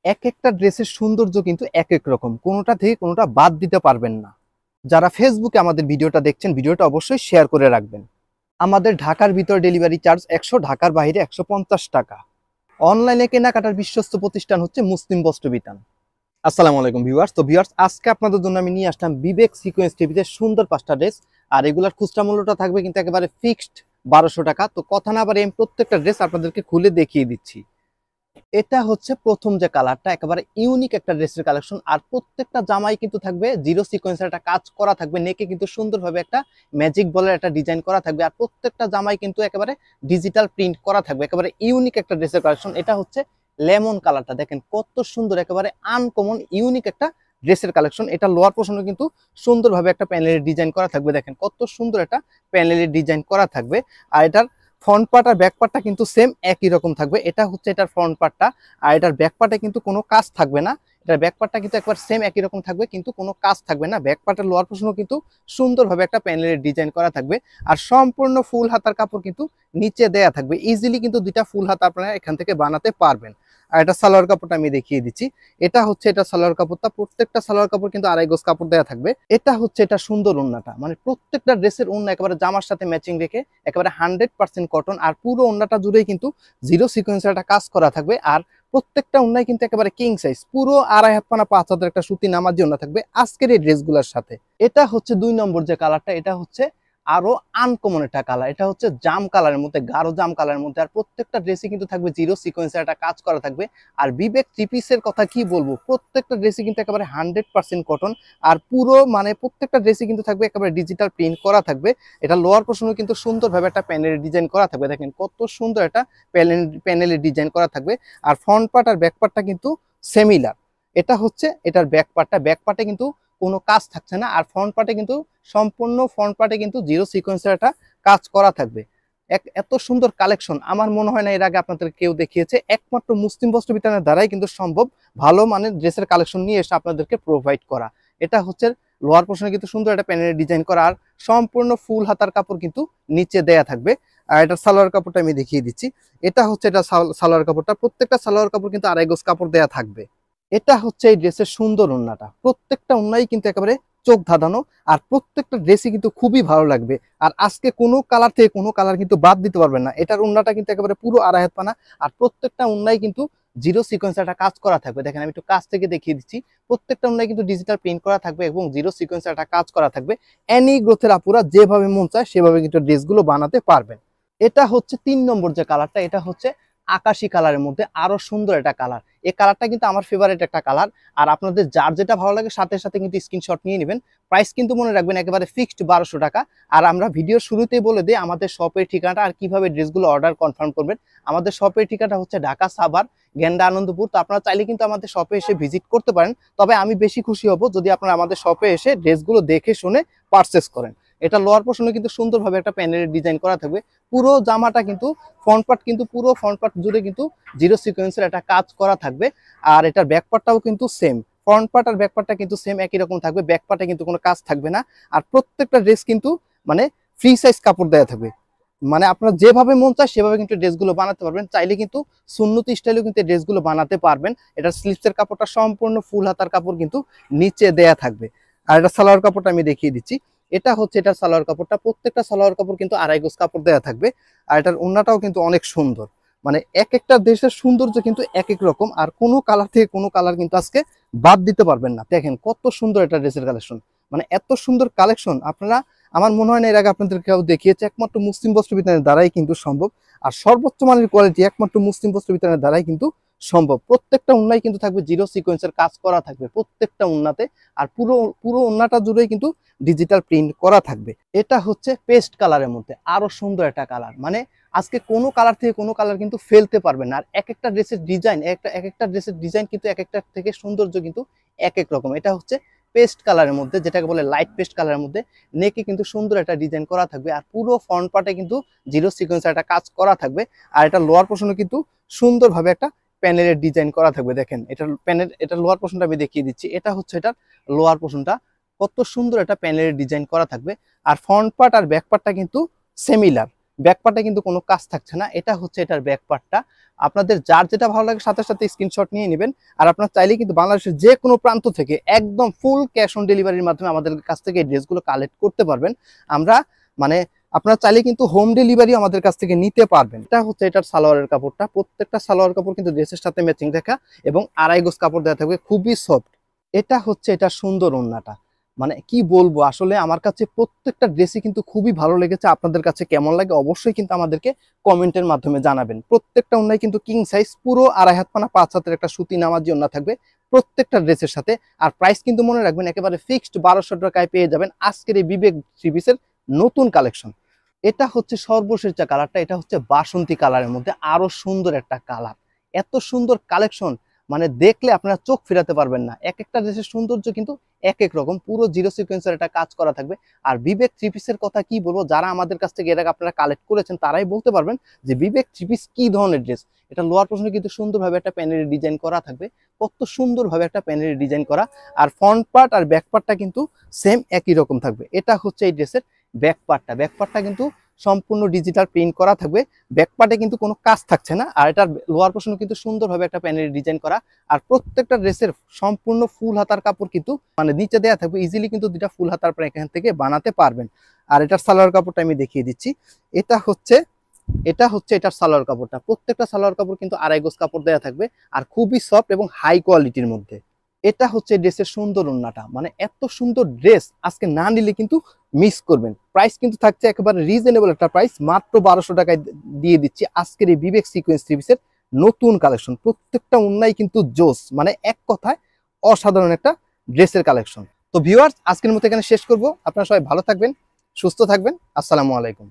এক একটা ড্রেসের সৌন্দর্য কিন্তু এক এক রকম, কোনোটা থেকে কোনোটা বাদ দিতে পারবেন না। যারা ফেসবুকে আমাদের ভিডিওটা দেখছেন, ভিডিওটা অবশ্যই শেয়ার করে রাখবেন। আমাদের ঢাকার ভিতর ডেলিভারি চার্জ 100, ঢাকার বাইরে 150 টাকা। অনলাইনে কেনাকাটার বিশ্বস্ত প্রতিষ্ঠান হচ্ছে মুসলিম বস্ত্র বিতান। আসসালামু আলাইকুম ভিউয়ার্স। তো ভিউয়ার্স, আজকে আপনাদের জন্য আমি নিয়ে আসলাম বিবেক সিকোয়েন্স টিভিতে সুন্দর 5টা ড্রেস। আর এগুলার খুচরা মূল্যটা থাকবে কিন্তু একেবারে ফিক্সড 1200 টাকা। তো কথা না বাড়িয়ে আমি প্রত্যেকটা ড্রেস আপনাদেরকে খুলে দেখিয়ে দিচ্ছি। এটা হচ্ছে প্রথম যে কালারটা, একেবারে ইউনিক একটা ড্রেসের কালেকশন। আর প্রত্যেকটা জামাই কিন্তু থাকবে জিরো সিকোয়েন্সের একটা কাজ করা থাকবে, নেকে কিন্তু সুন্দরভাবে একটা ম্যাজিক বলের একটা ডিজাইন করা থাকবে। আর প্রত্যেকটা জামাই কিন্তু একেবারে ডিজিটাল প্রিন্ট করা থাকবে, একেবারে ইউনিক একটা ড্রেসের কালেকশন। এটা হচ্ছে লেমন কালারটা, দেখেন কত সুন্দর, একেবারে আনকমন ইউনিক একটা ড্রেসের কালেকশন। এটা লোয়ার পোর্শনে কিন্তু সুন্দরভাবে একটা প্যানেলের ডিজাইন করা থাকবে, দেখেন কত সুন্দর একটা প্যানেলের ডিজাইন করা থাকবে। আর এটার ফ্রন্ট পার্ট আর ব্যাক পার্টটা কিন্তু সেম একই রকম থাকবে। এটা হচ্ছে এটার ফ্রন্ট পার্টটা, আর এটার ব্যাক পার্টে কিন্তু কোনো কাজ থাকবে না। এটার ব্যাক পার্টটা কিন্তু একবার সেম একই রকম থাকবে, কিন্তু কোনো কাজ থাকবে না। ব্যাক পার্টের লোয়ার পোর্শনও কিন্তু সুন্দরভাবে একটা প্যানেলের ডিজাইন করা থাকবে। আর সম্পূর্ণ ফুল হাতার কাপড় কিন্তু নিচে দেয়া থাকবে। ইজিলি কিন্তু দুইটা ফুল হাতা আপনারা এখান থেকে বানাতে পারবেন। আর এটা সালোয়ার কাপড়টা আমি দেখিয়ে দিচ্ছি। এটা হচ্ছে এটা সালোয়ার কাপড়টা, প্রত্যেকটা সালোয়ার কাপড় কিন্তু 2.5 গজ কাপড় দেওয়া থাকবে। এটা হচ্ছে এটা সুন্দর ওড়নাটা, মানে প্রত্যেকটা ড্রেসের ওড়না একেবারে জামার সাথে ম্যাচিং রেখে একেবারে 100% কটন। আর পুরো ওড়নাটা জুড়েই কিন্তু জিরো সিকোয়েন্সের একটা কাজ করা থাকবে। আর প্রত্যেকটা ওড়নায় কিন্তু একেবারে কিং সাইজ, পুরো 2.5 হাত পানা 5 হাতের একটা সুতি নামাজি ওড়না থাকবে আজকের এই ড্রেসগুলোর সাথে। এটা হচ্ছে 2 নম্বর যে কালারটা, এটা হচ্ছে আরো আনকমন একটা কালার। এটা হচ্ছে জাম কালারের মধ্যে, গাঢ় জাম কালারের মধ্যে। আর প্রত্যেকটা ড্রেসে কিন্তু থাকবে জিরো সিকোয়েন্সের একটা কাজ করা থাকবে। আর বিবেক থ্রি পিসের কথা কি বলবো, প্রত্যেকটা ড্রেসে কিন্তু একেবারে 100% কটন। আর পুরো মানে প্রত্যেকটা ড্রেসে কিন্তু থাকবে একেবারে ডিজিটাল প্রিন্ট করা থাকবে। এটা লোয়ার পোর্শনে কিন্তু সুন্দরভাবে একটা প্যানেলের ডিজাইন করা থাকবে, দেখেন কত সুন্দর একটা প্যানেলের ডিজাইন করা থাকবে। আর ফ্রন্ট পার্ট আর ব্যাক পার্টটা কিন্তু সিমিলার। এটা হচ্ছে এটার ব্যাক পার্টটা, ব্যাক পার্টে কিন্তু কোনো কাজ থাকছে না। আর ফ্রন্ট পার্টে কিন্তু সম্পূর্ণ ফ্রন্ট পার্টে কিন্তু জিরো সিকোয়েন্সের একটা কাজ করা থাকবে। এত সুন্দর কালেকশন আমার মনে হয় না এর আগে আপনাদের কেউ দেখিয়েছে। একমাত্র মুসলিম বস্ত্র বিতানের দ্বারাই কিন্তু সম্ভব ভালো মানের ড্রেসের কালেকশন নিয়ে এসে আপনাদেরকে প্রোভাইড করা। এটা হচ্ছে লোয়ার পোর্শনে কিন্তু সুন্দর একটা প্যানেলের ডিজাইন করা। আর সম্পূর্ণ ফুল হাতার কাপড় কিন্তু নিচে দেয়া থাকবে। আর এটা সালোয়ার কাপড়টা আমি দেখিয়ে দিচ্ছি। এটা হচ্ছে এটা সালোয়ার কাপড়টা, প্রত্যেকটা সালোয়ার কাপড় কিন্তু 2.5 গজ কাপড় দেয়া থাকবে। এটা হচ্ছে এই ড্রেসের সুন্দর ওড়নাটা, প্রত্যেকটা ওড়নাই কিন্তু একেবারে চোখ ধাঁধানো। আর প্রত্যেকটা ড্রেসই কিন্তু খুবই ভালো লাগবে। আর আজকে কোনো কালার থেকে কোনো কালার কিন্তু বাদ দিতে পারবেন না। এটার ওড়নাটা কিন্তু একেবারে পুরো 2.5 হাত পানা। আর প্রত্যেকটা ওড়নাই কিন্তু জিরো সিকোয়েন্সের একটা কাজ করা থাকবে, দেখেন আমি একটু কাছ থেকে দেখিয়ে দিচ্ছি। প্রত্যেকটা ওড়নায় কিন্তু ডিজিটাল প্রিন্ট করা থাকবে এবং জিরো সিকোয়েন্সের একটা কাজ করা থাকবে। এনি গ্রোথের আপুরা যেভাবে মন চায় সেভাবে কিন্তু ড্রেসগুলো বানাতে পারবেন। এটা হচ্ছে 3 নম্বর যে কালারটা, এটা হচ্ছে আকাশি কালারের মধ্যে আরো সুন্দর একটা কালার। এই কালারটা কিন্তু আমার ফেভারিট একটা কালার। আর আপনাদের যার যেটা ভালো লাগে সাথে সাথে কিন্তু স্ক্রিনশট নিয়ে নেবেন। প্রাইস কিন্তু মনে রাখবেন একেবারে ফিক্সড 1200 টাকা। আর আমরা ভিডিওর শুরুতেই বলে দিই আমাদের শপের ঠিকানাটা আর কিভাবে ড্রেসগুলো অর্ডার কনফার্ম করবেন। আমাদের শপের ঠিকানা হচ্ছে ঢাকা সাভার গেন্ডা আনন্দপুর। তো আপনারা চাইলে কিন্তু আমাদের শপে এসে ভিজিট করতে পারেন। তবে আমি বেশি খুশি হব যদি আপনারা আমাদের শপে এসে ড্রেসগুলো দেখে শুনে পারচেস করেন। এটা লোয়ার পোর্শনে কিন্তু সুন্দরভাবে একটা প্যানেলের ডিজাইন করা থাকবে। পুরো জামাটা কিন্তু ফ্রন্ট পার্ট কিন্তু পুরো ফ্রন্ট পার্ট জুড়ে কিন্তু জিরো সিকোয়েন্সের একটা কাজ করা থাকবে। আর এটার ব্যাক পার্টটাও কিন্তু সেম, ফ্রন্ট পার্ট আর ব্যাক পার্টটা কিন্তু সেম একই রকম থাকবে। ব্যাক পার্টে কিন্তু কোনো কাজ থাকবে না। আর প্রত্যেকটা ড্রেস কিন্তু মানে ফ্রি সাইজ কাপড় দেওয়া থাকবে, মানে আপনারা যেভাবে মন চায় সেভাবে কিন্তু ড্রেসগুলো বানাতে পারবেন। চাইলে কিন্তু সুন্নতি স্টাইলেও কিন্তু ড্রেসগুলো বানাতে পারবেন। এটার স্লিভসের কাপড়টা সম্পূর্ণ ফুল হাতার কাপড় কিন্তু নিচে দেয়া থাকবে। আর এটা সালোয়ার কাপড়টা আমি দেখিয়ে দিচ্ছি। এটা হচ্ছে এটার সালোয়ার কাপড়টা, প্রত্যেকটা সালোয়ার কাপড় কিন্তু 2.5 গজ কাপড় দেওয়া থাকবে। আর এটার ওড়নাটাও কিন্তু অনেক সুন্দর, মানে এক একটা দেশের সৌন্দর্য কিন্তু এক এক রকম। আর কোনো কালার থেকে কোনো কালার কিন্তু আজকে বাদ দিতে পারবেন না। দেখেন কত সুন্দর এটা ড্রেসের কালেকশন, মানে এত সুন্দর কালেকশন আপনারা আমার মনে হয় না এর আগে আপনাদের কেউ দেখিয়েছে। একমাত্র মুসলিম বস্ত্র বিতানের দ্বারাই কিন্তু সম্ভব। আর সর্বোচ্চ মানের কোয়ালিটি একমাত্র মুসলিম বস্ত্র বিতানের দ্বারাই কিন্তু সম্ভব। প্রত্যেকটা ওড়নায় কিন্তু থাকবে জিরো সিকোয়েন্সের কাজ করা থাকবে প্রত্যেকটা ওড়নাতে। আর পুরো পুরো ওড়নাটা জুড়েই কিন্তু ডিজিটাল প্রিন্ট করা থাকবে। এটা হচ্ছে পেস্ট কালারের মধ্যে আরো সুন্দর একটা কালার, মানে আজকে কোনো কালার থেকে কোনো কালার কিন্তু ফেলতে পারবেন না। আর এক একটা ড্রেসের ডিজাইন এক একটা ড্রেসের ডিজাইন কিন্তু এক একটা থেকে সৌন্দর্য কিন্তু এক এক রকম। এটা হচ্ছে পেস্ট কালারের মধ্যে, যেটাকে বলে লাইট পেস্ট কালারের মধ্যে। নেকে কিন্তু সুন্দর একটা ডিজাইন করা থাকবে। আর পুরো ফ্রন্ট পার্টে কিন্তু জিরো সিকোয়েন্সের একটা কাজ করা থাকবে। আর এটা লোয়ার পোর্শনে কিন্তু সুন্দরভাবে একটা প্যানেলের ডিজাইন করা থাকবে। দেখেন এটা লোয়ার পোর্শনটা আমি দেখিয়ে দিচ্ছি। এটা হচ্ছে এটার লোয়ার পোর্শনটা, কত সুন্দর একটা প্যানেলের ডিজাইন করা থাকবে। আর ফ্রন্ট পার্ট আর ব্যাক পার্টটা কিন্তু সিমিলার, ব্যাকপার্টে কিন্তু কোনো কাজ থাকছে না। এটা হচ্ছে এটার ব্যাকপার্টটা। আপনাদের যার যেটা ভালো লাগে সাথে সাথে স্ক্রিনশট নিয়ে নেবেন। আর আপনারা চাইলেই কিন্তু বাংলাদেশের যে কোনো প্রান্ত থেকে একদম ফুল ক্যাশ অন ডেলিভারির মাধ্যমে আমাদের কাছ থেকে এই ড্রেসগুলো কালেক্ট করতে পারবেন। আমরা মানে আপনারা চাইলে কিন্তু হোম ডেলিভারি আমাদের কাছ থেকে নিতে পারবেন। এটা হচ্ছে এটার সালোয়ারের কাপড়টা। প্রত্যেকটা সালোয়ার কাপড় কিন্তু ড্রেসের সাথে ম্যাচিং দেখা এবং আড়াই গজ কাপড় দেওয়া থাকবে, খুবই সফট। এটা হচ্ছে এটা সুন্দর ওড়নাটা। মানে কি বলবো, আসলে আমার কাছে প্রত্যেকটা ড্রেসই কিন্তু খুবই ভালো লেগেছে। আপনাদের কাছে কেমন লাগে অবশ্যই কিন্তু আমাদেরকে কমেন্টের মাধ্যমে জানাবেন। প্রত্যেকটা ওড়নায় কিন্তু কিং সাইজ পুরো আড়াই হাত পানা 5 হাতের একটা সুতি নামাজি ওড়না থাকবে প্রত্যেকটা ড্রেসের সাথে। আর প্রাইস কিন্তু মনে রাখবেন একেবারে ফিক্সড 1200 টাকায় পেয়ে যাবেন আজকের এই বিবেক থ্রি পিসের নতুন কালেকশন। এটা হচ্ছে সর্বশেষ যে কালারটা, এটা হচ্ছে বাসন্তী কালারের মধ্যে আরো সুন্দর একটা কালার। এত সুন্দর কালেকশন মানে দেখলে আপনারা চোখ ফেরাতে পারবেন না। এক একটা ড্রেসের সৌন্দর্য কিন্তু এক এক রকম, পুরো জিরো সিকোয়েন্সের একটা কাজ করা থাকবে। আর বিবেক থ্রি পিসের কথা কি বলবো, যারা আমাদের কাছ থেকে এর আগে আপনারা কালেক্ট করেছেন তারাই বলতে পারবেন যে বিবেক থ্রি পিস কি ধরনের ড্রেস। এটা লোয়ার পোর্শনে কিন্তু সুন্দরভাবে একটা প্যানেলের ডিজাইন করা থাকবে, কত সুন্দরভাবে একটা প্যানেলের ডিজাইন করা। আর ফ্রন্ট পার্ট আর ব্যাক পার্টটা কিন্তু সেম একই রকম থাকবে। এটা হচ্ছে এই ড্রেসের ব্যাক পার্টটা। ব্যাক পার্টটা কিন্তু সম্পূর্ণ ডিজিটাল প্রিন্ট করা থাকবে, ব্যাক পার্টে কিন্তু কোনো কাজ থাকছে না। আর এটার লোয়ার পোর্শনে কিন্তু সুন্দরভাবে একটা প্যানেলের ডিজাইন করা। আর প্রত্যেকটা ড্রেসের সম্পূর্ণ ফুল হাতার কাপড় কিন্তু মানে নিচে দেওয়া থাকবে, ইজিলি কিন্তু দুটা ফুল হাতার পর এখান থেকে বানাতে পারবেন। আর এটার সালোয়ার কাপড়টা আমি দেখিয়ে দিচ্ছি। এটা হচ্ছে এটার সালোয়ার কাপড়টা। প্রত্যেকটা সালোয়ার কাপড় কিন্তু আড়াই গজ কাপড় দেওয়া থাকবে আর খুবই সফট এবং হাই কোয়ালিটির মধ্যে। এটা হচ্ছে ড্রেসের সুন্দর ওড়নাটা। মানে এত সুন্দর ড্রেস আজকে না নিলে কিন্তু মিস করবেন। প্রাইস কিন্তু থাকছে একেবারে রিজনেবল একটা প্রাইস, মাত্র 1200 টাকায় দিয়ে দিচ্ছি আজকের এই বিবেক সিকোয়েন্স থ্রি পিসের নতুন কালেকশন। প্রত্যেকটা ওড়নাই কিন্তু জোস, মানে এক কথায় অসাধারণ একটা ড্রেসের কালেকশন। তো ভিউয়ার্স, আজকের মতো এখানে শেষ করব। আপনারা সবাই ভালো থাকবেন, সুস্থ থাকবেন। আসসালামু আলাইকুম।